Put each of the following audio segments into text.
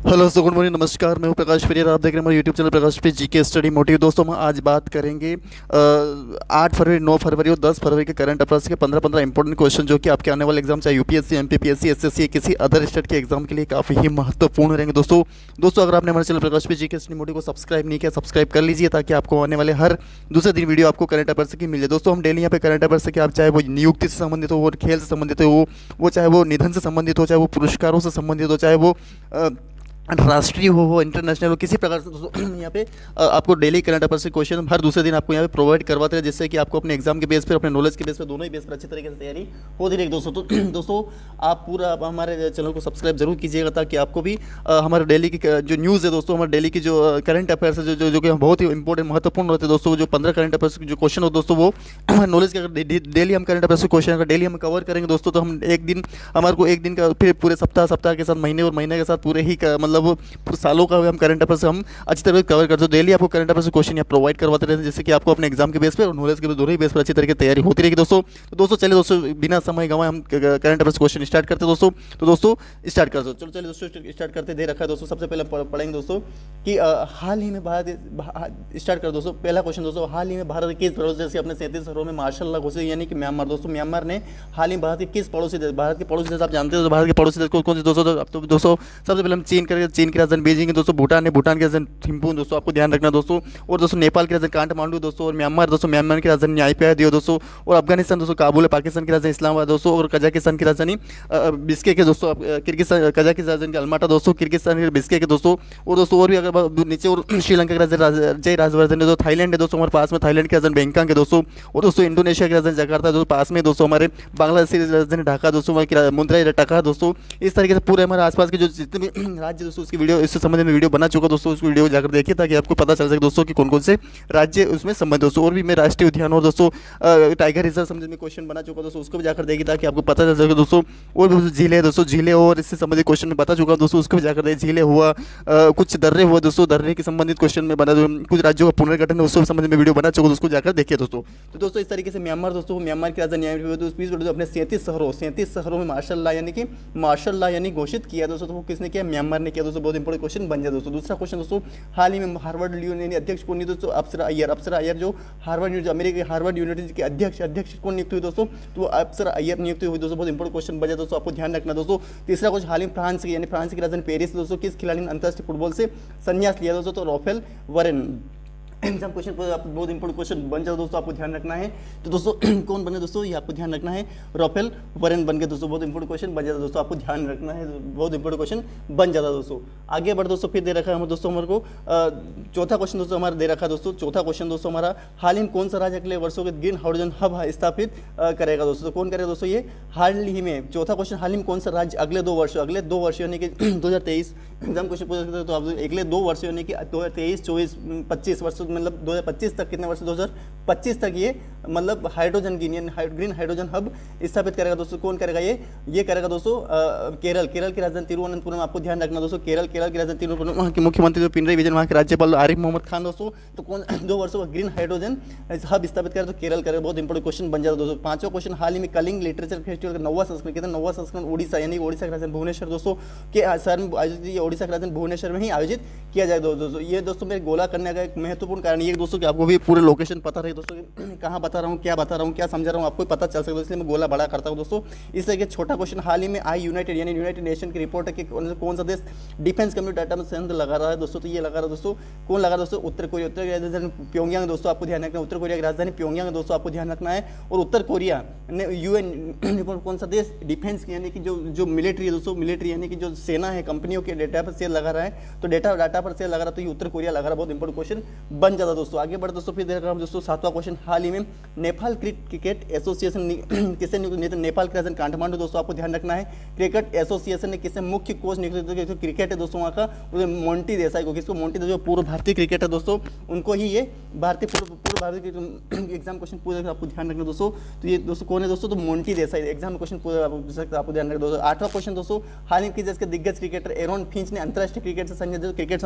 Hello so good morning, नमस्कार। मैं हूं प्रकाश पेरियर। आप देख रहे हैं हमारे यूट्यूब चैनल प्रकाश पे जीके स्टडी मोटिव। दोस्तों, हम आज बात करेंगे 8 फरवरी, 9 फरवरी और 10 फरवरी के करंट अफेयर्स के 15 इंपॉर्टेंट क्वेश्चन जो कि आपके आने वाले एग्जाम, चाहे यूपीएससी, एमपीपीएससी, एसएससी, किसी अदर स्टेट के एग्जाम के लिए काफ़ी ही महत्वपूर्ण रहेंगे। दोस्तों अगर आपने हमारे चैनल प्रकाश पे जीके स्टडी मोटिव को सब्सक्राइब नहीं किया, सब्सक्राइब कर लीजिए ताकि आपको आने वाले हर दूसरे दिन वीडियो आपको करंट अफेयर्स की मिल जाए। दोस्तों, हम डेली यहाँ पे करंट अफेयर्स से, आप चाहे वो नियुक्ति से संबंधित हो, वो खेल से संबंधित हो, वो चाहे वो निधन से संबंधित हो, चाहे वो पुरस्कारों से संबंधित हो, चाहे वो राष्ट्रीय हो इंटरनेशनल हो, किसी प्रकार से दोस्तों यहाँ पे आपको डेली करंट अफेयर्स के क्वेश्चन हर दूसरे दिन आपको यहाँ पे प्रोवाइड करवाते हैं, जिससे कि आपको अपने एग्जाम के बेस पर, अपने नॉलेज के बेस पर, दोनों ही बेस पर अच्छी तरीके से तैयारी होती रहेगी। दोस्तों तो दोस्तों आप पूरा हमारे चैनल को सब्सक्राइब जरूर कीजिएगा ताकि आपको भी हमारे डेली की जो न्यूज़ है दोस्तों, हमारे डेली की जो करंट अफेयर्स है, जो कि बहुत ही इंपॉर्टेंट महत्वपूर्ण होते हैं दोस्तों। जो 15 करंट अफेयर्स जो क्वेश्चन हो दोस्तों, वो हमारे नॉलेज के अगर डेली हम करंट अफेयर्स के क्वेश्चन अगर डेली हम कवर करेंगे दोस्तों, तो हम एक दिन, हमारे को एक दिन का, फिर पूरे सप्ताह के साथ, महीने और महीने के साथ, पूरे ही मतलब सालों का हम करंट अफेयर्स हम अच्छी तरह कवर करते हैं। डेली आपको करंट अफेयर्स क्वेश्चन यहाँ प्रोवाइड करवाते रहते हैं, जिससे कि आपको अपने एग्जाम के बेस पर और नॉलेज के दोनों ही बेस पर अच्छी तरीके से तैयारी होती रहेगी। दोस्तों चलिए दोस्तों, बिना समय गंवाए हम करंट अफेयर्स क्वेश्चन स्टार्ट करते हैं दोस्तों। तो दोस्तों स्टार्ट कर दो, चलिए दोस्तों स्टार्ट करते दे रखा है दोस्तों। सबसे पहले पढ़ेंगे दोस्तों कि हाल ही में भारत, स्टार्ट कर दोस्तों। पहला क्वेश्चन दोस्तों, हाल ही में भारत के किस पड़ोसी देश के अपने 37 शहरों में मार्शल लॉ घोषित, यानी कि म्यांमार। दोस्तों म्यांमार ने हाल ही भारत के किस पड़ोसी देश, भारत के पड़ोसी देश आप जानते हो, भारत के पड़ोसी देश कौन से दोस्तों सबसे पहले हम चीन करेंगे, चीन की राजधानी बीजिंग है दोस्तों। भूटान है, भूटान की राजधानी थिम्पू दोस्तों, आपको ध्यान रखना दोस्तों। और दोस्तों नेपाल की राजधानी काठमांडू दोस्तों। और म्यांमार दोस्तों, म्यांमार की राजधानी न्यायप्या दियो दोस्तों। और अफगानिस्तान दोस्तों काबुल है, पाकिस्तान की राजधानी इस्लामाबाद दोस्तों। और कजाकिस्तान की राजधानी बिस्केक है दोस्तों। किर्गिस्तान, कजाकिस्तान की राजधानी अल्माटा दोस्तों, किर्गिस्तान की बिस्केक है दोस्तों। और दोस्तों और भी अगर नीचे, और श्रीलंका की राजधानी राजवर्धन है, थाईलैंड है दोस्तों हमारे पास में, थाईलैंड की राजधानी बैंकॉक है दोस्तों। और दोस्तों इंडोनेशिया की राजधानी जकार्ता दोस्तों पास में दोस्तों, हमारे बांग्लादेश की राजधानी ढाका दोस्तों, मुंद्रा ढाका दोस्तों। इस तरीके से पूरे हमारे आसपास के जो जितने भी राज्य दोस्तों, उसकी वीडियो, इससे संबंधित में वीडियो बना चुका दोस्तों। उस वीडियो को जाकर देखिए ताकि आपको पता चल सके दोस्तों कि कौन कौन से राज्य उसमें संबंधित दोस्तों। और भी मैं राष्ट्रीय उद्यान और दोस्तों टाइगर रिजर्व संबंधित में क्वेश्चन बना चुका दोस्तों, उसको भी जाकर देखिए ताकि आपको पता चल सके दोस्तों। और भी झीलें दोस्तों, झीलें और इससे संबंधित क्वेश्चन में बता चुका दोस्तों, उसको भी जाकर देखिए। झीलें हुआ, कुछ दर्रे हुआ दोस्तों, दर्रे के संबंधित क्वेश्चन में बना, कुछ राज्यों का पुनर्गठन है उससे संबंधित में वीडियो बना चुका, उसको जाकर देखिए दोस्तों। तो दोस्तों इस तरीके से म्यांमार दोस्तों, म्यांमार की राजधानी अपने 37 शहरों में मार्शल लॉ, यानी कि मार्शल लॉ यानी घोषित किया दोस्तों। तो वो किसने किया? म्यांमार ने किया दोस्तों। बहुत इंपॉर्टेंट क्वेश्चन बन जाए दोस्तों। दूसरा क्वेश्चन दोस्तों, हाल ही में हार्वर्ड यूनिवर्सिटी अध्यक्ष कौन दोस्तों? अप्सरा अय्यर। अप्सरा अय्यर जो हार्वर्ड, अमेरिका हार्वर्ड यूनिवर्सिटी के अध्यक्ष कौन नियुक्त हुई दोस्तों? तो वो अप्सरा अय्यर नियुक्त हुई दोस्तों। बहुत इंपॉर्टेंट क्वेश्चन बन जाए दोस्तों, आपको ध्यान रखना दोस्तों। तीसरा क्वेश्चन, हाल ही में फ्रांस की, यानी फ्रांस की राजधानी पेरिस दोस्तों, किस खिलाड़ी ने अंतर्राष्ट्रीय फुटबॉल से संन्यास लिया दोस्तों? तो राफेल वरेन। एग्जाम क्वेश्चन बहुत इंपॉर्टेंट क्वेश्चन बन जाओ दोस्तों, आपको ध्यान रखना है। तो दोस्तों कौन बने दोस्तों, ये आपको ध्यान रखना है। राफेल वरेन बन गए दोस्तों। बहुत इंपॉर्टेंट क्वेश्चन बन जाता है दोस्तों, आपको ध्यान रखना है। बहुत इंपॉर्टेंट क्वेश्चन बन जाता है दोस्तों। आगे बढ़ दोस्तों, फिर दे रखा है हमें दोस्तों, हमारे को चौथा क्वेश्चन दोस्तों हमारा दे रखा है दोस्तों। चौथा क्वेश्चन दोस्तों हमारा, हाल ही में कौन सा राज्य अगले वर्षों के ग्रीन हाइड्रोजन हब स्थापित करेगा दोस्तों? तो कौन करेगा दोस्तों ये? हाल ही में, चौथा क्वेश्चन, हाल ही में कौन सा राज्य अगले 2 वर्ष यानी कि 2023 एग्जाम क्वेश्चन पूछ सकते हैं तो आप अगले 2 वर्ष यानी कि 2023, 24, 25 वर्ष, मतलब 2025 तक, कितने वर्ष? 2025 तक ये मतलब हाइड्रोजन ग्रीन हाइड्रोजन हब स्थापित करेगा दोस्तों। कौन करेगा ये करेगा दोस्तों केरल की राजधानी तिरुवनंतपुरम। आपको ध्यान रखना दोस्तों, केरल की राजधानी तिरुवनंतपुरम। वहाँ के मुख्यमंत्री जो पिनराई विजयन, वहाँ के राज्यपाल आरिफ मोहम्मद खान दोस्तों। तो कौन 2 वर्षों का ग्रीन हाइड्रोजन हब स्थापित करेगा? तो केरल करेगा। बहुत इंपॉर्टेंट क्वेश्चन बन जाता है दोस्तों। पांचवा क्वेश्चन, हाल ही में कलिंग लिटरेचर फेस्टिवल का 9वां संस्करण, कितना 9वां संस्करण उड़ीसा, यानी उड़ीसा की राजधानी भुवनेश्वर दोस्तों के शहर में आयोजित, उड़ीसा की राजधानी भुवनेश्वर में ही आयोजित किया जाएगा दोस्तों। ये दोस्तों मेरे गोला करने का एक महत्वपूर्ण कारण ये दोस्तों कि आपको भी पूरे लोकेशन पता रहे दोस्तों, कहाँ बता रहा हूँ, क्या बता रहा हूँ, क्या समझा रहा हूँ, आपको पता चल सकता है, इसलिए मैं गोला बड़ा करता हूँ दोस्तों। इस तरह के छोटा क्वेश्चन, हाल ही में यूनाइटेड यानी यूनाइटेड नेशन की रिपोर्ट है कि कौन सा देश डिफेंस कम्युनिटी डाटा में संयंत्र लगा रहा है दोस्तों? तो ये लगा रहा है दोस्तों, कौन लगा रहा है दोस्तों? उत्तर कोरिया। उत्तर कोरिया की राजधानी प्योंगयांग दोस्तों, आपको ध्यान रखना है। उत्तर कोरिया की राजधानी प्योंगयांग दोस्तों, आपको ध्यान रखना है। और उत्तर कोरिया ने यूएन कौन सा देश डिफेंस यानी कि जो मिलिट्री है दोस्तों, मिलिट्री यानी कि जो सेना है, कंपनियों के डेटा पर सेल लगा रहा है, तो डाटा पर सेल लगा रहा है, तो ये उत्तर कोरिया लगा रहा है। बहुत इंपॉर्टेंट क्वेश्चन बन जाता दोस्तों। आगे बढ़ दोस्तों, फिर देख रहा हूँ दोस्तों 7वां क्वेश्चन, हाल ही में नेपाल क्रिकेट एसोसिएशन किसे नियुक्त? नेपाल की राजधानी काठमांडू दोस्तों, आपको ध्यान रखना है। क्रिकेट एसोसिएशन ने किसे मुख्य कोच नियुक्त किया? क्रिकेट है दोस्तों वहाँ का, मोंटी देसाई को। किसको? मोंटी देसाई, जो पूर्व भारतीय क्रिकेट है दोस्तों, उनको ही ये भारतीय पूर्व भारतीय एग्जाम क्वेश्चन पूछा, आपको ध्यान रखना दोस्तों। तो ये दोस्तों कौन है दोस्तों? तो मोंटी देसाई। एग्जाम क्वेश्चन पूछ सकते, आपको ध्यान रखना दोस्तों। 8वां क्वेश्चन दोस्तों, हाल ही में किस देश के दिग्गज क्रिकेटर एरोन फिंच ने अंतर्राष्ट्रीय क्रिकेट से संबंधित क्रिकेट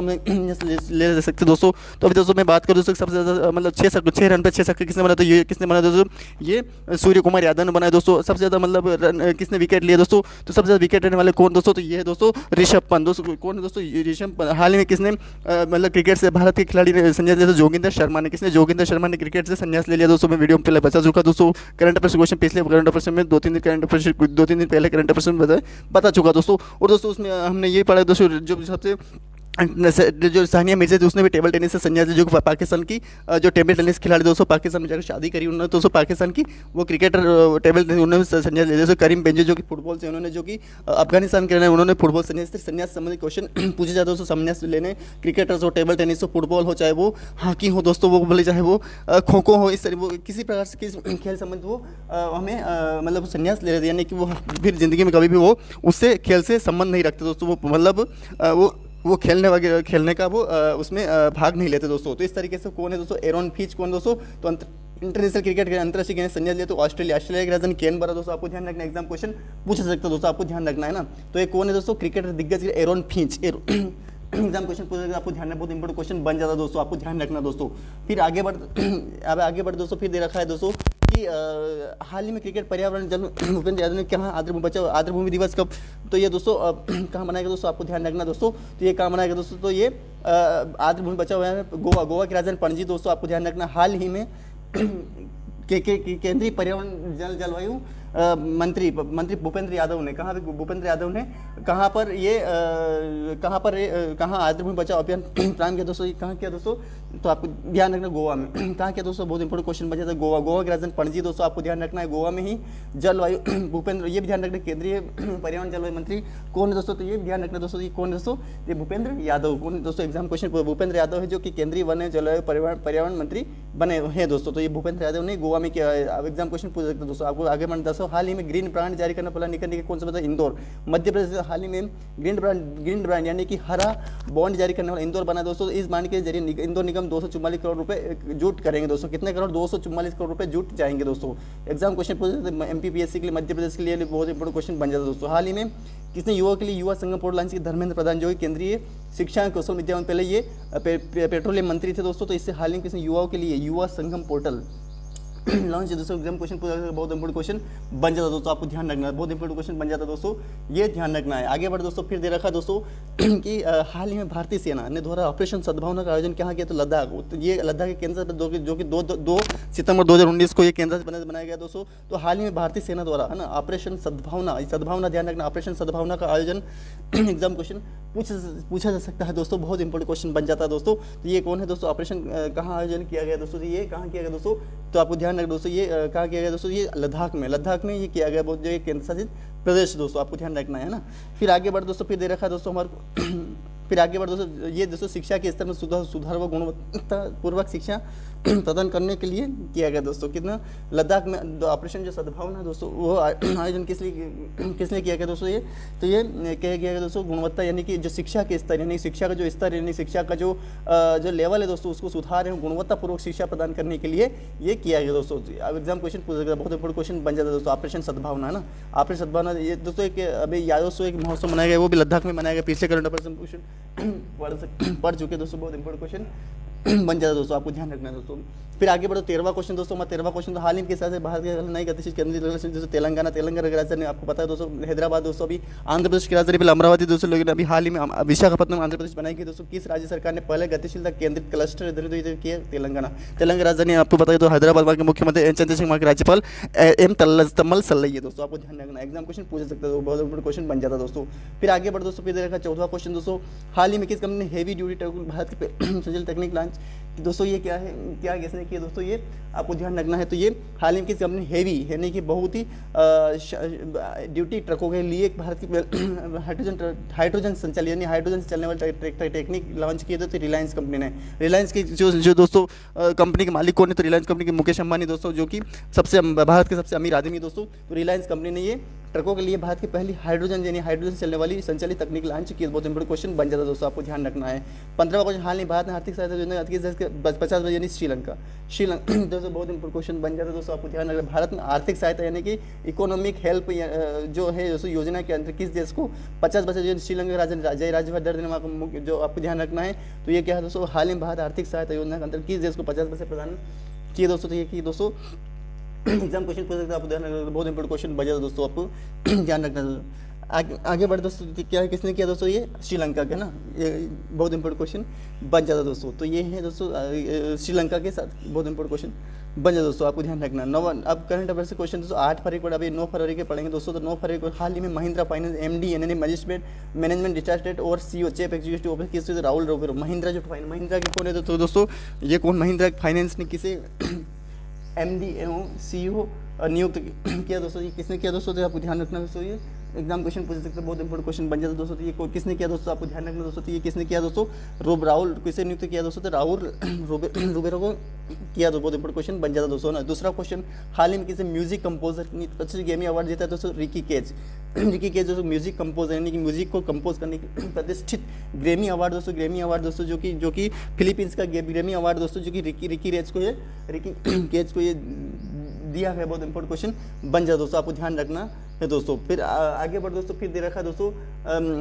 ले सकते दोस्तों। तो अभी दोस्तों मैं बात करूँ दोस्तों सबसे ज़्यादा मतलब 6 रन पे 6 छक्के किसने बनाया, तो ये किसने बनाया दोस्तों, ये सूर्य कुमार यादव ने बनाया दोस्तों। सबसे ज़्यादा मतलब रन किसने विकेट लिए दोस्तों, तो सबसे ज़्यादा विकेट लेने वाले कौन दोस्तों, तो ये है दोस्तों ऋषभ पंत दोस्तों। कौन है दोस्तों, ये ऋषभ पंत। हाल ही में किसने मतलब क्रिकेट से भारत के खिलाड़ी ने संन्यास लिया, तो जोगिंदर शर्मा ने। किसने, जोगिंदर शर्मा ने क्रिकेट से संन्यास ले लिया दोस्तों। मैं वीडियो में पहले बता चुका दोस्तों। करंट अफेयर्स क्वेश्चन पिछले करंट अफेयर्स में 2-3 दिन पहले करंट अफेयर्स में बता चुका दोस्तों। और दोस्तों उसमें हमने ये पढ़ा दोस्तों, जो सबसे जो सानिया मिर्जा थी उसने भी टेबल टेनिस से संन्यास लिया, जो पाकिस्तान की जो टेबल टेनिस खिलाड़ी दोस्तों पाकिस्तान में जाकर शादी करी उन्होंने, दोस्तों पाकिस्तान की वो क्रिकेटर टेबल टेनिस उन्होंने संन्यास लिया। दोस्तों करीम बेंजे जो कि फुटबॉल से उन्होंने, जो कि अफगानिस्तान के रहने, उन्होंने फुटबॉल संन्यास संबंधित क्वेश्चन पूछे जाते हैं दोस्तों। संन्यास लेने क्रिकेटर्स हो, टेबल टेनिस हो, फुटबॉल हो, चाहे वो हॉकी हो दोस्तों, वो बोले चाहे वो खो खो हो, इस तरह वो किसी प्रकार से किस खेल संबंधित वो हमें मतलब संन्यास ले रहे थे, यानी कि वो फिर ज़िंदगी में कभी भी वो उससे खेल से संबंध नहीं रखते दोस्तों। वो मतलब वो खेलने वगैरह खेलने का वो उसमें भाग नहीं लेते दोस्तों। तो इस तरीके से कौन है दोस्तों, एरॉन फिंच कौन दोस्तों, तो इंटरनेशनल क्रिकेट के अंतर्राष्ट्रीय गेंद संन्यास लिया तो ऑस्ट्रेलिया की राजधानी कैनबरा दोस्तों। आपको ध्यान रखना, एग्जाम क्वेश्चन पूछ सकते हो दोस्तों, आपको ध्यान रखना है ना। तो ये कौन है दोस्तों, क्रिकेटर दिग्गज एरॉन फिंच। एग्जाम क्वेश्चन पूछ सकते, आपको ध्यान रखना, बहुत इंपॉर्टेंट क्वेश्चन बन जाता है दोस्तों, आपको ध्यान रखना दोस्तों। फिर आगे बढ़ दोस्तों, फिर दे रखा है दोस्तों कि हाल ही में क्रिकेट पर्यावरण जल भूपेंद्र यादव ने कहा आर्द्रभूमि दिवस कब, तो ये दोस्तों कहाँ मनाएगा दोस्तों, आपको ध्यान रखना दोस्तों। तो ये कहाँ मनाएगा दोस्तों, तो ये आर्द्रभूमि बचाओ है गोवा की राजधानी पणजी दोस्तों, आपको ध्यान रखना। हाल ही में केंद्रीय पर्यावरण जलवायु मंत्री भूपेंद्र यादव ने कहाँ आर्द्रभूमि बचाओ अभियान प्रारंभ किया दोस्तों। कहाँ किया दोस्तों, तो आपको ध्यान रखना, गोवा में। कहाँ किया दोस्तों, बहुत इंपॉर्टेंट क्वेश्चन बचा था। गोवा की राजधानी पणजी दोस्तों, आपको ध्यान रखना है। गोवा में ही जलवायु भूपेंद्र, ये भी ध्यान रखना, केंद्रीय पर्यावरण जलवायु मंत्री कौन है दोस्तों, तो ये भी ध्यान रखना दोस्तों। ये कौन है दोस्तों, ये भूपेंद्र यादव। कौन दोस्तों, एग्जाम क्वेश्चन भूपेंद्र यादव है, जो कि केंद्रीय वन जलवायु पर्यावरण मंत्री बने हैं दोस्तों। तो ये भूपेंद्र यादव ने गोवा में किया है। एग्जाम क्वेश्चन पूछ सकते दोस्तों, आपको आगे बढ़ दोस्तों। हाल ही में ग्रीन ब्रांड जारी करना पड़ा निकलने के कौन सा, इंदौर मध्य प्रदेश। हाल ही में ग्रीन ब्रांड यानी कि हरा बॉन्ड जारी करने वाला इंदौर बना दोस्तों। इस बॉन्ड के जरिए इंदौर निगम 244 करोड़ रुपए जुट करेंगे दोस्तों। कितने करोड़, 244 करोड़ रुपए जुट जाएंगे दोस्तों। एग्जाम क्वेश्चन पूछ एमपीपीएससी के लिए, मध्य प्रदेश के लिए बहुत इंपॉर्टेंट क्वेश्चन बन जाता है दोस्तों। हाल ही में किसने युवा के लिए युवा संगम पोर्टल लॉन्च की, धर्मेंद्र प्रधान, जो कि केंद्रीय शिक्षा कौशल विद्या पहले ये पेट्रोलियम मंत्री थे दोस्तों। तो इससे हाल ही में किसने युवाओं के लिए युवा संगम पोर्टल लॉन्च दोस्तों। एग्जाम क्वेश्चन बहुत इंपॉर्टेंट क्वेश्चन बन जाता है दोस्तों, आपको ध्यान रखना है, बहुत इंपॉर्टेंट क्वेश्चन बन जाता है दोस्तों, ये ध्यान रखना है। आगे बढ़ दोस्तों, फिर दे रखा दोस्तों कि हाल ही में भारतीय सेना ने द्वारा ऑपरेशन सद्भावना का आयोजन कहाँ किया, तो लद्दाख। तो ये लद्दाख के केंद्र से जो कि 2 सितंबर 2019 को ये केंद्र से बनाया गया दोस्तों। तो हाल ही में भारतीय सेना द्वारा है ना ऑपरेशन सद्भावना ध्यान रखना, ऑपरेशन सद्भावना का आयोजन एग्जाम क्वेश्चन पूछा जा सकता है दोस्तों, बहुत इंपॉर्टेंट क्वेश्चन बन जाता है दोस्तों। तो ये कौन है दोस्तों, ऑपरेशन कहाँ आयोजन किया गया दोस्तों, ये कहाँ किया गया दोस्तों, तो आपको ध्यान रखना दोस्तों, ये कहाँ किया गया दोस्तों, ये लद्दाख में ये किया गया, बहुत जो ये केंद्र शासित प्रदेश दोस्तों, आपको ध्यान रखना है ना। फिर आगे बढ़ दोस्तों, फिर दे रखा है दोस्तों हमारे फिर आगे बढ़ दोस्तों, ये दोस्तों शिक्षा के स्तर में सुधार व गुणवत्तापूर्वक शिक्षा प्रदान करने के लिए किया गया दोस्तों। कितना, लद्दाख में ऑपरेशन जो सद्भावना दोस्तों, वो आयोजन किस लिए किया गया दोस्तों, ये तो ये किया गया दोस्तों गुणवत्ता, यानी कि जो शिक्षा के स्तर, यानी शिक्षा का जो स्तर, यानी शिक्षा का जो लेवल है दोस्तों, उसको सुधार है, गुणवत्तापूर्वक शिक्षा प्रदान करने के लिए ये किया गया दोस्तों। अब एग्जाम क्वेश्चन पूछ सकता है, बहुत इंपॉर्टेंट क्वेश्चन बन जाता है दोस्तों। ऑपरेशन सद्भावना है ना, ऑपरेशन सद्भावना ये दोस्तों एक अभी यादोत्सव एक महोत्सव मनाया गया, वो भी लद्दाख में मनाया गया। पिछले करंट अफेयर्स क्वेश्चन पढ़ चुके दोस्तों, बहुत इंपॉर्टेंट क्वेश्चन बन जाता है दोस्तों, आपको ध्यान रखना है दोस्तों। फिर आगे बढ़ो 13वां क्वेश्चन दोस्तों। मैं 13वां क्वेश्चन तो हाल ही के साथ भारत के नई गतिशील केंद्रीय जैसे तेलंगाना की राजधानी आपको पता है दोस्तों, हैदराबाद दोस्तों, अभी आंध्र प्रदेश की राजधानी पहले अमरावती दोस्तों, लेकिन अभी हाल ही में विशाखापट्टनम आंध्र प्रदेश बनाई गई दोस्तों। किस राज्य सरकार ने पहले गतिशीलता केंद्रित क्लस्टर किया, तेलंगाना राजधानी आपको पता है तो हैदराबाद के मुख्यमंत्री चंद्रशेखर वहाँ के राज्यपाल एम तम्मल सल्लैया दोस्तों, आपको ध्यान रखना, एग्जाम क्वेश्चन पूछ सकते हो, बहुत इंपॉर्टेंट क्वेश्चन बन जाता है दोस्तों। फिर आगे बढ़ दोस्तों, फिर देखा 14वां क्वेश्चन दोस्तों। हाल ही में किस कंपनी ने हेवी ड्यूटी भारत के संचालित तकनीक लॉन्च दोस्तों, ये क्या है, क्या किसने किया दोस्तों, ये आपको ध्यान रखना है। तो ये हाल ही में किस कंपनी हेवी यानी कि बहुत ही ड्यूटी ट्रकों के लिए भारत की हाइड्रोजन संचालित यानी हाइड्रोजन से चलने वाली टेक्निक लॉन्च किए थे, तो रिलायंस कंपनी ने। रिलायंस की जो दोस्तों कंपनी के मालिक कौन है, तो रिलायंस कंपनी के मुकेश अंबानी दोस्तों, जो कि भारत के सबसे अमीर आदमी दोस्तों। तो रिलायंस कंपनी ने ये ट्रकों के लिए भारत की पहली हाइड्रोजन से चलने वाली संचालित तकनीक लॉन्च की, बहुत इंपॉर्टेंट क्वेश्चन बन जाता है दोस्तों, आपको ध्यान रखना है। 15वां क्वेश्चन, हाल ही भारत ने आर्थिक सहायता योजना 50% यानी श्रीलंका। श्रीलंका दोस्तों बहुत इंपॉर्टेंट क्वेश्चन बन जाता है दोस्तों, आपको ध्यान रखना। भारत में आर्थिक सहायता यानी कि इकोनॉमिक हेल्प जो है दोस्तों योजना के अंदर किस देश को 50% जो श्रीलंका राज्यवर्धन देने का जो आपको ध्यान रखना है। तो ये क्या है दोस्तों, हाल ही में भारत आर्थिक सहायता योजना के अंदर किस देश को 50% प्रदान किए दोस्तों। तो ये कि दोस्तों एग्जाम क्वेश्चन पूछ सकते हैं, आपको ध्यान रखना, बहुत इंपॉर्टेंट क्वेश्चन बजा दोस्तों, आपको ध्यान रखना। आगे बढ़े दोस्तों, क्या है किसने किया दोस्तों, ये श्रीलंका के ना, ये बहुत इंपॉर्टेंट क्वेश्चन बन जाता दोस्तों। तो ये है दोस्तों श्रीलंका के साथ बहुत इंपॉर्टेंट क्वेश्चन बन जाता दोस्तों, आपको ध्यान रखना। अब करंट अफेयर से क्वेश्चन दोस्तों 8 फरवरी को, अभी 9 फरवरी के पढ़ेंगे दोस्तों। तो 9 फरवरी को हाल ही में महिंद्रा फाइनेंस MD यानी मजिस्ट्रेट मैनेजमेंट डिस्ट्रिक्ट और CEO चीफ एग्जीक्यूटिव ऑफिसर किस राहुल रोबेरो। महिंद्रा जो महिंद्रा के कौन है तो दोस्तों, ये कौन महिंद्रा फाइनेंस ने किसे MD एवं CEO नियुक्त किया दोस्तों। ये किसने किया दोस्तों, तो आपको ध्यान रखना दोस्तों, ये एग्जाम क्वेश्चन पूछ सकते हैं, बहुत इंपॉर्टेंट क्वेश्चन बन जाता है दोस्तों। तो ये किसने किया दोस्तों, आपको ध्यान रखना दोस्तों। तो ये किसने किया दोस्तों, राहुल किसे नियुक्त किया दोस्तों, तो राहुल रोबेरो को किया। तो बहुत इंपॉर्टेंट क्वेश्चन बन जाता दोस्तों ना। दूसरा क्वेश्चन, हाल ही में किसे म्यूजिक कंपोजर अच्छे ग्रैमी अवार्ड जीता है दोस्तों, रिकी केज। रिकी केज दोस्तों म्यूजिक कंपोजर यानी कि म्यूजिक को कंपोज करने की प्रतिष्ठित ग्रैमी अवार्ड दोस्तों, ग्रैमी अवार्ड दोस्तों जो कि फिलीपींस का ग्रैमी अवार्ड दोस्तों, जो कि रिकी केज को ये दिया है। बहुत इंपॉर्टेंट क्वेश्चन बन जाता दोस्तों, आपको ध्यान रखना है दोस्तों। फिर आगे बढ़ दोस्तों, फिर दे रखा दोस्तों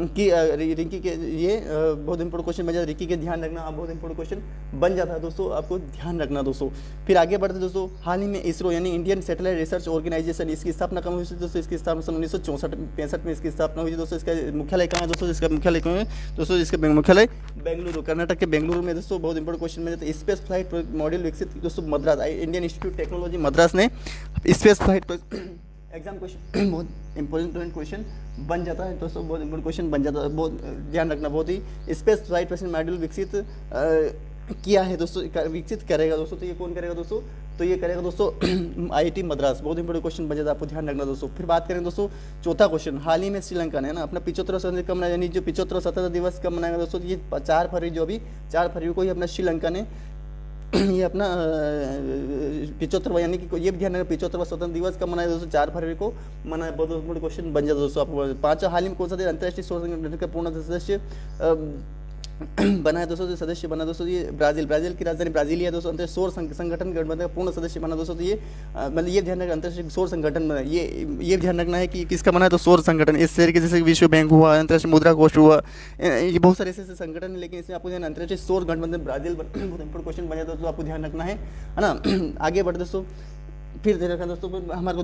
कि रिकी के ये बहुत इंपॉर्टेंट क्वेश्चन बन जाता है, रिकी के ध्यान रखना, बहुत इंपॉर्टेंट क्वेश्चन बन जाता है दोस्तों, आपको ध्यान रखना दोस्तों। फिर आगे बढ़ते दोस्तों, हाल ही में इसरो यानी इंडियन सैटेलाइट रिसर्च ऑर्गेनाइजेशन, इसकी स्थापना कब हुई थी दोस्तों, इसकी स्थापना 1964-65 में इसकी स्थापना हुई थी दोस्तों। इसका मुख्यालय कहाँ है दोस्तों, इसका मुख्यालय कहाँ है दोस्तों, इसका मुख्यालय बेंगलुरु, कर्नाटक के बेंगलुरु में दोस्तों। बहुत इंपॉर्टेंट क्वेश्चन बन जाता है। स्पेस फ्लाइट मॉड्यूल विकसित दोस्तों Madras, Indian institute technology Madras ने स्पेस फ्लाइट एग्जाम क्वेश्चन बहुत इंपॉर्टेंट क्वेश्चन बन जाता है दोस्तों, बहुत इंपॉर्टेंट क्वेश्चन बन जाता है, बहुत ध्यान रखना। बहुत ही स्पेस फ्लाइट प्रेजेंट मॉड्यूल विकसित किया है दोस्तों, विकसित करेगा दोस्तों। तो ये कौन करेगा दोस्तों, तो ये करेगा दोस्तों IIT मद्रास। बहुत इंपॉर्टेंट क्वेश्चन बन जाता है, आपको ध्यान रखना दोस्तों। फिर बात करें दोस्तों चौथा क्वेश्चन, हाल ही में श्रीलंका ने ना अपना 75वां स्वतंत्रता कब मनाया, यानी जो 75वां स्वतंत्रता दिवस कब मनाएगा दोस्तों, ये 4 फरवरी, जो अभी 4 फरवरी को ही अपना श्रीलंका ने ये अपना 75वां यानी कि ये भी ध्यान रखना 75वां स्वतंत्र दिवस कब मनाया दोस्तों, 4 फरवरी को मनाया। बहुत बड़ा क्वेश्चन बन जाता दोस्तों आपको। 5 हाल ही में कौन सा अंतर्राष्ट्रीय सौर संगठन का पूर्ण सदस्य बना है दोस्तों, सदस्य बना दोस्तों, ये ब्राजील की राजधानी ब्राजीलिया दोस्तों अंतर्राष्ट्रीय सौर संगठन गठबंधन का पूर्ण सदस्य बना दोस्तों। तो ये मतलब ये ध्यान रखना अंतर्राष्ट्रीय सौर संगठन बना, ये ध्यान रखना है कि किसका बना है तो सौर संगठन। इस तरीके जैसे विश्व बैंक हुआ, अंतर्राष्ट्रीय मुद्रा कोष हुआ, ये बहुत सारे ऐसे संगठन है, लेकिन इसमें आपको ध्यान अंतर्राष्ट्रीय सौर गठबंधन ब्राजील बहुत इंपॉर्टेंट क्वेश्चन बना दोस्तों, आपको ध्यान रखना है ना। आगे बढ़ दोस्तों, फिर दे रखा दोस्तों हमारे को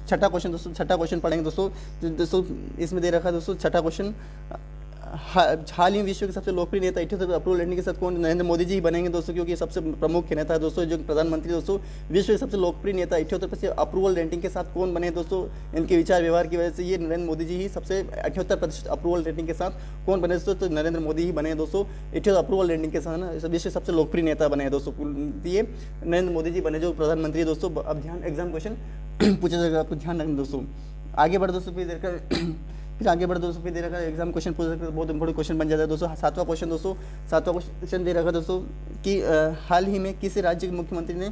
छठा क्वेश्चन दोस्तों, छठा क्वेश्चन पढ़ेंगे दोस्तों। इसमें दे रखा दोस्तों छठा क्वेश्चन, हाल ही विश्व के सबसे लोकप्रिय नेता 78 अप्रूवल रेटिंग के साथ कौन, नरेंद्र मोदी जी ही बनेंगे दोस्तों, क्योंकि सबसे प्रमुख नेता है दोस्तों, जो प्रधानमंत्री दोस्तों विश्व के सबसे लोकप्रिय नेता 78% अप्रूवल रेटिंग के साथ कौन बने दोस्तों, इनके विचार व्यवहार की वजह से ये नरेंद्र मोदी जी ही सबसे 78% अप्रूवल रेटिंग के साथ कौन बने दोस्तों, तो नरेंद्र मोदी ही बने दोस्तों 78 अप्रूवल रेटिंग के साथ ना, विश्व के सबसे लोकप्रिय नेता बने दोस्तों, ये नरेंद्र मोदी जी बने जो प्रधानमंत्री दोस्तों। अब ध्यान एग्जाम क्वेश्चन पूछा जाएगा, आपको ध्यान रखना दोस्तों। आगे बढ़ दोस्तों, फिर आगे बढ़ दोस्तों, फिर दे रखा एग्जाम क्वेश्चन पूछ सकते, बहुत इंपॉर्टेंट क्वेश्चन बन जाता है दोस्तों। सातवां क्वेश्चन दे रखा दोस्तों कि हाल ही में किस राज्य के मुख्यमंत्री ने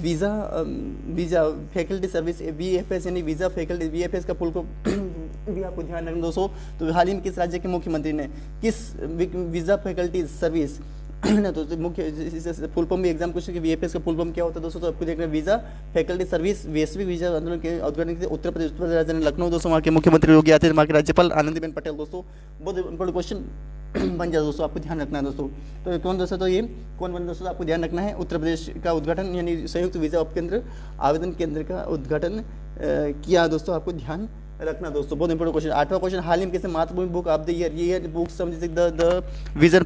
वीज़ा फैकल्टी सर्विस VFS यानी वीज़ा फैकल्टी VFS का फुल को भी आपको ध्यान रखना दोस्तों। तो हाल ही में किस राज्य के मुख्यमंत्री ने किस वीज़ा फैकल्टी सर्विस ना, तो मुख्य फुल फॉर्म भी एग्जाम क्वेश्चन की VFS का फुल फॉर्म क्या होता है दोस्तों, तो आपको देखना वीज़ा फैकल्टी सर्विस वैश्विक वीज़ा आंदोलन के उद्घाटन के उत्तर प्रदेश राजधानी लखनऊ दोस्तों, वहाँ के मुख्यमंत्री योगी आदित्यनाथ, वहाँ के राज्यपाल आनंदीबेन पटेल दोस्तों। बहुत इंपॉर्टेंट क्वेश्चन बन जाए दोस्तों, आपको ध्यान रखना है दोस्तों। तो कौन दोस्तों, तो ये कौन बने दोस्तों, आपको ध्यान रखना है। उत्तर प्रदेश का उद्घाटन यानी संयुक्त वीज़ा उपकेंद्र आवेदन केंद्र का उद्घाटन किया दोस्तों, आपको ध्यान रखना दोस्तों। बहुत इंपॉर्टेंट क्वेश्चन। 8वां क्वेश्चन, हाल ही में कैसे मातृभूमि बुक ऑफ द ईयर, ये बुक समझिए द विजन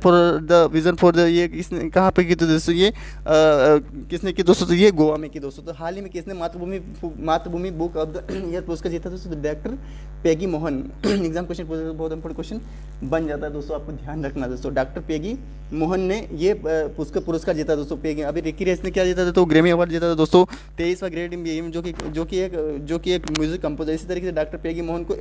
फॉर द ये किसने कहाँ पे की तो दोस्तों, ये किसने की दोस्तों, तो ये गोवा में की दोस्तों। तो हाल ही में किसने मातृभूमि बुक ऑफ द ईयर पुरस्कार जीता दोस्तों, तो doctor Peggy Mohan. Exam question बहुत इंपॉर्टेंट क्वेश्चन बन जाता है दोस्तों, आपको ध्यान रखना दोस्तों। डॉक्टर पेगी मोहन ने ये पुरस्कार जीता दोस्तों। पेगी अभी रिकी रेस ने क्या जीता था, तो ग्रैमी अवार्ड जीता था दोस्तों 23वां ग्रेड में, जो कि एक म्यूजिक कंपोजर। इसी तरीके से डॉक्टर पेगी मोहन को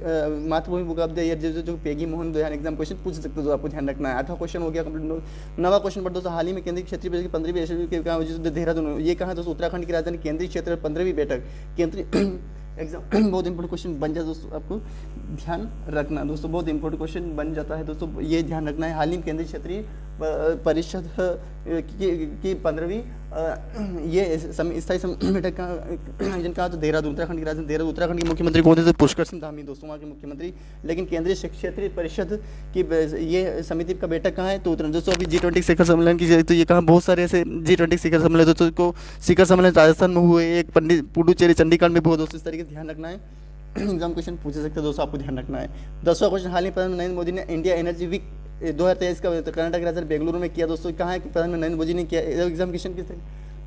मातृभूमि बुक ऑफ द ईयर जो पेगी मोहन दो एग्जाम क्वेश्चन पूछ सकते हो, आपको ध्यान रखना है। 8वां क्वेश्चन हो गया कंप्लीट। 9वां क्वेश्चन पर दोस्तों, हाल ही में केंद्रीय क्षेत्रीय बैठक की 15वीं बैठक देहरादून, ये कहाँ दोस्तों, उत्तराखंड की राजधानी केंद्रीय क्षेत्र 15वीं बैठक केंद्रीय एग्जाम बहुत इंपॉर्टेंट क्वेश्चन बन जाता है दोस्तों, आपको ध्यान रखना दोस्तों, बहुत इंपॉर्टेंट क्वेश्चन बन जाता है दोस्तों, ये ध्यान रखना है। हाल ही में केंद्रीय क्षेत्रीय परिषद की 15वीं ये स्थायी बैठक का आयोजन कहा तो देहरादून, उत्तराखंड की राजधानी देहरादून। उत्तराखंड के मुख्यमंत्री कौन थे? तो पुष्कर सिंह धामी दोस्तों वहाँ के मुख्यमंत्री। लेकिन केंद्रीय क्षेत्रीय परिषद की ये समिति का बैठक कहाँ है? तो दोस्तों अभी G20 शिखर सम्मेलन की, तो ये कहाँ बहुत सारे ऐसे G20 शिखर सम्मेलन दोस्तों को शिखर सम्मेलन राजस्थान में हुए, एक पुडुचेरी चंडीगढ़ में बहुत दोस्तों, इस तरीके से ध्यान रखना है। एग्जाम क्वेश्चन पूछे सकते हैं दोस्तों, आपको ध्यान रखना है। 10वां क्वेश्चन, हाल ही प्रधानमंत्री नरेंद्र मोदी ने इंडिया एनर्जी वीक 2023 का कर्नाटक राजधानी बेंगलुरु में किया दोस्तों। कहाँ है कि प्रधानमंत्री नरेंद्र मोदी ने किया? एग्जाम क्वेश्चन किस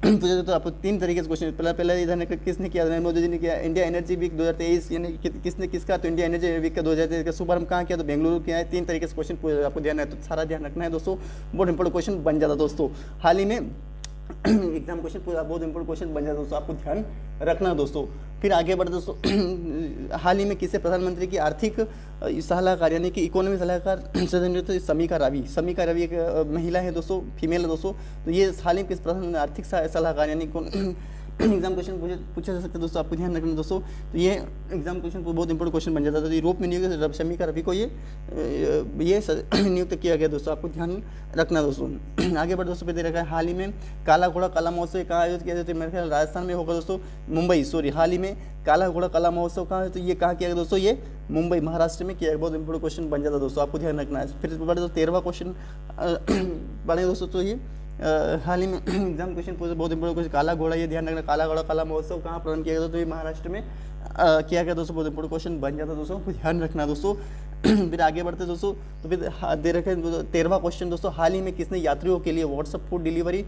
पूछे तो आपको 3 तरीके से क्वेश्चन, पहले इधर किसने किया? नरेंद्र मोदी जी ने किया। इंडिया एनर्जी वीक 2023 यानी किसने किसका? तो इंडिया एनर्जी वीक का 2023 का शुभारंभ कहाँ किया? तो बेंगलुरु किया है। 3 तरीके से क्वेश्चन आपको ध्यान है, तो सारा ध्यान रखना है दोस्तों, बहुत इंपॉर्टेंट क्वेश्चन बन जाता दोस्तों। हाल ही में एग्जाम क्वेश्चन पूरा बहुत इंपॉर्टेंट क्वेश्चन बन जाता दोस्तों, आपको ध्यान रखना दोस्तों। फिर आगे बढ़े दोस्तों, हाल ही में किसे प्रधानमंत्री की आर्थिक सलाहकार यानी कि इकोनॉमी सलाहकार से समीका रवि। समीका रवि एक महिला है दोस्तों, फीमेल है दोस्तों। तो ये हाल ही में किस प्रधानमंत्री आर्थिक सलाहकार यानी एग्जाम क्वेश्चन पूछे जा सकते हैं दोस्तों, आपको ध्यान रखना दोस्तों। तो ये एग्जाम क्वेश्चन बहुत इंपॉर्टेंट क्वेश्चन बन जाता है। तो यूरोप में नियुक्त शमीका रवि को ये नियुक्त किया गया दोस्तों, आपको ध्यान रखना दोस्तों। आगे बढ़ दोस्तों, पे दे रखा है हाल ही में काला घोड़ा कला महोत्सव कहाँ आयोजित किया जाता है? मेरे ख्याल राजस्थान में होगा दोस्तों, मुंबई, सॉरी, हाल ही में काला घोड़ा कला महोत्सव कहाँ है? तो ये कहाँ किया गया दोस्तों? ये मुंबई, महाराष्ट्र में किया गया। बहुत इंपॉर्टेंट क्वेश्चन बन जाता है दोस्तों, आपको ध्यान रखना है। फिर बढ़े दोस्तों 13वां क्वेश्चन बढ़े दोस्तों, तो ये हाल ही में एग्जाम क्वेश्चन पूछे बहुत इंपॉर्टेंट क्वेश्चन, काला घोड़ा, ये ध्यान रखना, काला घोड़ा कला महोत्सव कहाँ प्रारंभ किया गया? तो ये महाराष्ट्र में किया गया दोस्तों, बहुत इंपॉर्टेंट क्वेश्चन बन जाता है दोस्तों, ध्यान रखना दोस्तों। फिर आगे बढ़ते दोस्तों, तो फिर दे रखे 13वां क्वेश्चन दोस्तों, हाल ही में किसने यात्रियों के लिए व्हाट्सएप फूड डिलीवरी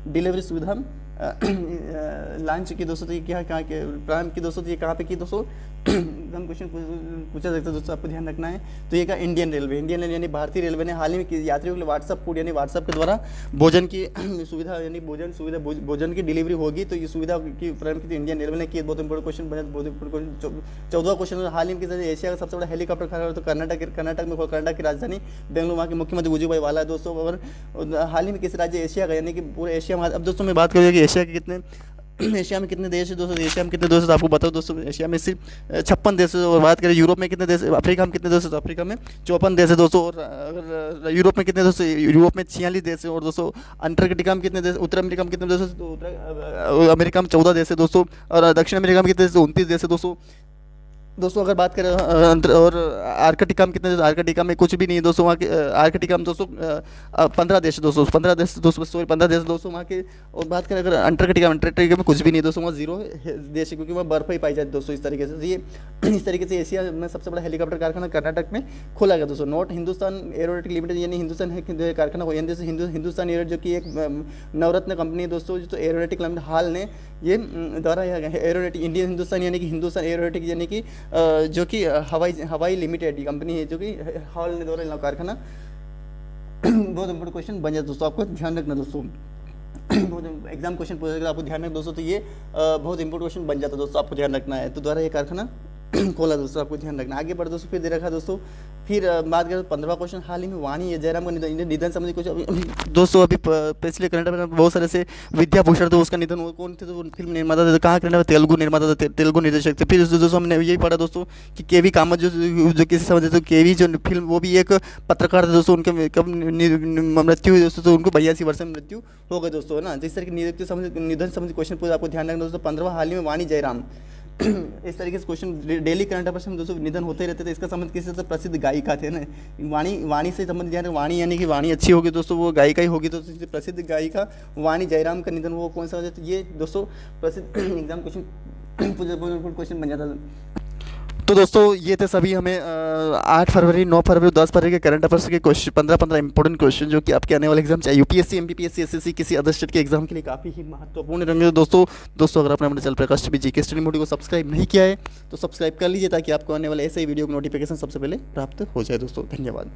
डिलीवरी सुविधा लॉन्च की दोस्तों? तो ये क्या कहाँ के प्रारंभ की दोस्तों? तो ये कहाँ पे की दोस्तों? एग्जाम क्वेश्चन पूछा सकता है दोस्तों, आपको ध्यान रखना है। तो ये का इंडियन रेलवे यानी भारतीय रेलवे ने हाल ही में यात्रियों के लिए व्हाट्सएप फूड यानी व्हाट्सएप के द्वारा भोजन की सुविधा यानी भोजन की डिलीवरी होगी। तो ये सुविधा की प्रारंभ की इंडियन रेलवे ने की। बहुत इंपॉर्टेंट क्वेश्चन बना, बहुत इंपॉर्टेंट क्वेश्चन। 14वां क्वेश्चन, हाल ही में एशिया का सबसे बड़ा हेलीकॉप्टर खड़ा तो कर्नाटक की राजधानी बेंगलुरु, वहाँ के मुख्यमंत्री वजूभाई वाला है दोस्तों। और हाल ही में किस राज्य एशिया का यानी कि पूरे एशिया में, अब दोस्तों मैं बात करूँगा कि एशिया के कितने एशिया में कितने देश है दोस्तों? एशिया में कितने देश है आपको बताओ दोस्तों? एशिया में सिर्फ 56 देश है। और बात करें यूरोप में कितने देश, अफ्रीका में कितने देश है? तो अफ्रीका में 54 देश है दोस्तों। और अगर यूरोप में कितने देश है? यूरोप में 46 देश है। और दोस्तों अंटार्कटिका में कितने देश, उत्तर अमेरिका में कितने देश है? तो अमेरिका में 14 देश है दोस्तों। और दक्षिण अमेरिका में कितने देश? 29 देश है दोस्तों। अगर बात करें और आर्कटिका में कितने देश? आर्कटिका में कुछ भी नहीं है दोस्तों, वहाँ के आर्कटिका में दोस्तों 15 देश दोस्तों, 15 देश दोस्तों, सॉरी 15 देश दोस्तों वहाँ के। और बात करें अगर अंटार्कटिका में कुछ भी नहीं है दोस्तों, वहाँ 0 देश है, क्योंकि वहाँ बर्फ ही पाई जाती है दोस्तों। इस तरीके से ये इस तरीके से एशिया में सबसे बड़ा हेलीकॉप्टर कारखाना कर्नाटक में खोला गया दोस्तों। नॉट हिंदुस्तान एरोनॉटिक लिमिटेड यानी हिंदुस्तान है कारखाना, हिंदुस्तान एरो जो कि एक नवरत्न कंपनी है दोस्तों, जो एरोनॉटिक लिमिटेड हाल ने ये द्वारा एरोनॉटिक इंडियन हिंदुस्तान यानी कि हिंदुस्तान एरोनॉटिक यानी कि जो कि हवाई लिमिटेड कंपनी है, जो कि हॉल ने द्वारा कारखाना। बहुत इंपॉर्टेंट क्वेश्चन बन जाए दोस्तों, आपको ध्यान रखना दोस्तों। एग्जाम क्वेश्चन पूछेगा, आपको ध्यान रखना दोस्तों। तो ये बहुत इंपॉर्टेंट क्वेश्चन बन जाता है दोस्तों, आपको ध्यान रखना है। तो द्वारा ये कारखाना खोला दोस्तों, आपको ध्यान रखना। आगे बढ़ दोस्तों, फिर दे रखा दोस्तों। फिर बात करें 15वां क्वेश्चन, हाल ही में वाणी जयराम का निधन संबंधी कुछ दोस्तों। अभी पिछले करंट में बहुत सारे से विद्याभूषण तो उसका निधन, कौन थे? तो फिल्म निर्माता थे, कहाँ करंट में तेलुगु निर्माता थे, तेलुगु निर्देशक थे। फिर दोस्तों हमने यही पढ़ा दोस्तों कि केवी कामत जो किसी समझे तो केवी जो फिल्म, वो भी एक पत्रकार थे दोस्तों। उनके कब मृत्यु हुई दोस्तों? तो उनको 82 वर्ष में मृत्यु हो गई दोस्तों, है ना। जिस तरह की निधन संबंधी क्वेश्चन पूछा, आपको ध्यान रखना दोस्तों। 15वां, हाल ही में वाणी जयराम। इस तरीके से क्वेश्चन डेली करंट अफेयर्स में दोस्तों निधन होते रहते थे। इसका संबंध किसी से? प्रसिद्ध गायिका थे ना, वाणी से संबंध जाए। वाणी यानी कि वाणी अच्छी होगी दोस्तों, वो गायिका ही होगी। तो प्रसिद्ध गायिका वाणी जयराम का निधन, वो कौन सा? तो ये दोस्तों प्रसिद्ध एग्जाम क्वेश्चन बन जाता था। तो दोस्तों ये थे सभी हमें 8 फरवरी, 9 फरवरी, 10 फरवरी के करंट अफेयर्स के क्वेश्चन, 15 इंपॉर्टेंट क्वेश्चन, जो कि आपके आने वाले एग्जाम चाहे यूपीएससी, एमपीपीएससी, एसएससी, किसी अदर स्टेट के एग्जाम के लिए काफ़ी ही महत्वपूर्ण रहेंगे दोस्तों। अगर आपने अपने चैनल प्रकाश टीवी जीके स्टडी मोड को सब्सक्राइब नहीं किया है तो सब्सक्राइब कर लीजिए, ताकि आपको आने वाले ऐसे ही वीडियो की नोटिफिकेशन सबसे पहले प्राप्त हो जाए दोस्तों। धन्यवाद।